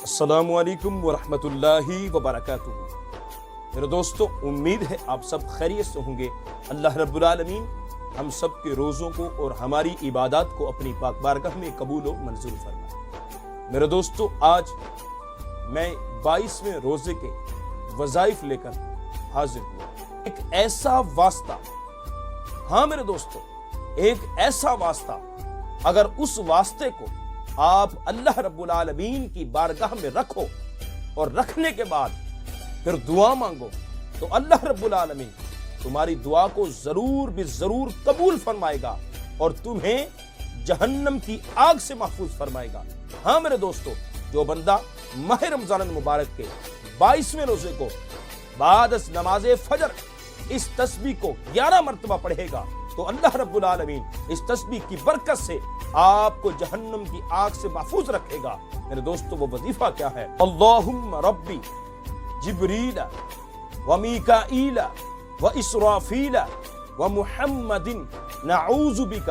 السلام علیکم ورحمۃ اللہ وبرکاتہ۔ میرے دوستو، امید ہے آپ سب خیریت سے ہوں گے۔ اللہ رب العالمین ہم سب کے روزوں کو اور ہماری عبادات کو اپنی پاک بارگاہ میں قبول و منظور فرمائے۔ میرے دوستو، آج میں 22ویں روزے کے وظائف لے کر حاضر ہوں۔ ایک ایسا واسطہ، ہاں میرے دوستو، ایک ایسا واسطہ، اگر اس واسطے کو آپ اللہ رب العالمین کی بارگاہ میں رکھو اور رکھنے کے بعد پھر دعا مانگو تو اللہ رب العالمین تمہاری دعا کو ضرور بھی ضرور قبول فرمائے گا اور تمہیں جہنم کی آگ سے محفوظ فرمائے گا۔ ہاں میرے دوستو، جو بندہ ماہ رمضان المبارک کے 22ویں روزے کو بعد از نماز فجر اس تسبیح کو 11 مرتبہ پڑھے گا تو اللہ رب العالمین اس تسبیح کی برکت سے آپ کو جہنم کی آگ سے محفوظ رکھے گا۔ میرے دوستو، وہ وظیفہ کیا ہے؟ اللہم ربی جبریل و میکائیل و اسرافیل و محمد نعوذ بک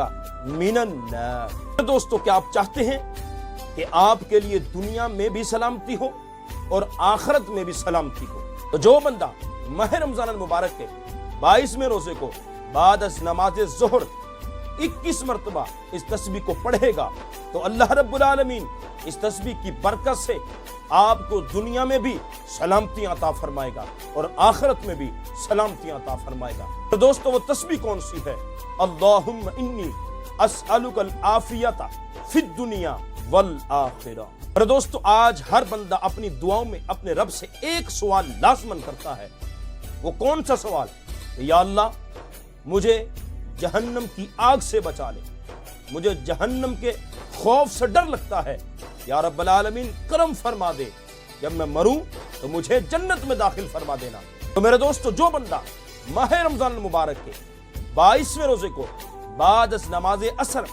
من النار۔ میرے دوستو، کیا آپ چاہتے ہیں کہ آپ کے لیے دنیا میں بھی سلامتی ہو اور آخرت میں بھی سلامتی ہو؟ تو جو بندہ ماہ رمضان المبارک کے 22ویں روزے کو بعد از نماز ظہر 21 مرتبہ اس تسبیح کو پڑھے گا تو اللہ رب العالمین اس تسبیح کی برکت سے آپ کو دنیا میں بھی سلامتی عطا فرمائے گا اور آخرت میں بھی سلامتی عطا فرمائے گا۔ تو دوستو، وہ تسبیح کون سی ہے؟ اللہم انی اسألک العافیۃ فی الدنیا والآخرہ۔ میرے دوستو، آج ہر بندہ اپنی دعاؤں میں اپنے رب سے ایک سوال لازماً کرتا ہے۔ وہ کون سا سوال؟ یا اللہ، مجھے جہنم کی آگ سے بچا لے، مجھے جہنم کے خوف سے ڈر لگتا ہے، یا رب العالمین کرم فرما دے، جب میں مروں تو مجھے جنت میں داخل فرما دینا۔ تو میرے دوستو، جو بندہ ماہ رمضان المبارک کے 22ویں روزے کو بعد از نماز عصر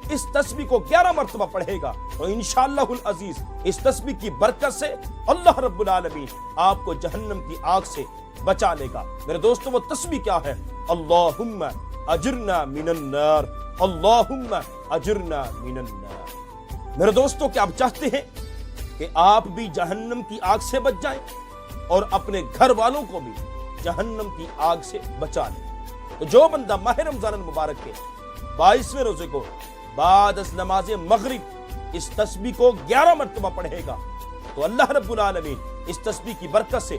اس تسبیح کو 11 مرتبہ پڑھے گا تو انشاءاللہ العزیز اس تسبیح کی برکت سے اللہ رب العالمین آپ کو جہنم کی آگ سے بچا لے گا۔ میرے دوستو، وہ تسبیح کیا ہے؟ اللہم اجرنا من النار، اللہم اجرنا من النار۔ میرے دوستو، کیا آپ چاہتے ہیں کہ آپ بھی جہنم کی آگ سے بچ جائیں اور اپنے گھر والوں کو بھی جہنم کی آگ سے بچا لیں؟ تو جو بندہ ماہ رمضان المبارک کے 22ویں روزے کو بعد از نماز مغرب اس تسبیح کو 11 مرتبہ پڑھے گا تو اللہ رب العالمین اس تسبیح کی برکت سے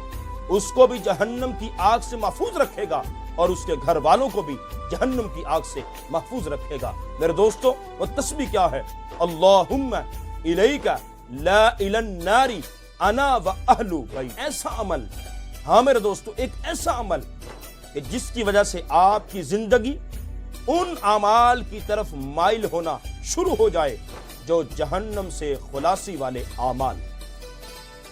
اس کو بھی جہنم کی آگ سے محفوظ رکھے گا اور اس کے گھر والوں کو بھی جہنم کی آگ سے محفوظ رکھے گا۔ میرے دوستو، وہ تسبیح کیا ہے؟ اللہم الیک لا الی النار انا و اہل بیت۔ ایسا عمل، ہاں میرے دوستو، ایک ایسا عمل کہ جس کی وجہ سے آپ کی زندگی ان اعمال کی طرف مائل ہونا شروع ہو جائے جو جہنم سے خلاصی والے اعمال۔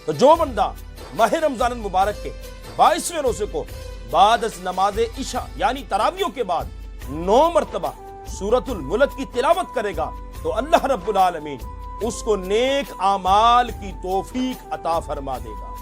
تو جو بندہ ماہ رمضان المبارک کے 22ویں روزے کو بعد از نماز عشاء یعنی تراویح کے بعد 9 مرتبہ سورۃ الملک کی تلاوت کرے گا تو اللہ رب العالمین اس کو نیک اعمال کی توفیق عطا فرما دے گا۔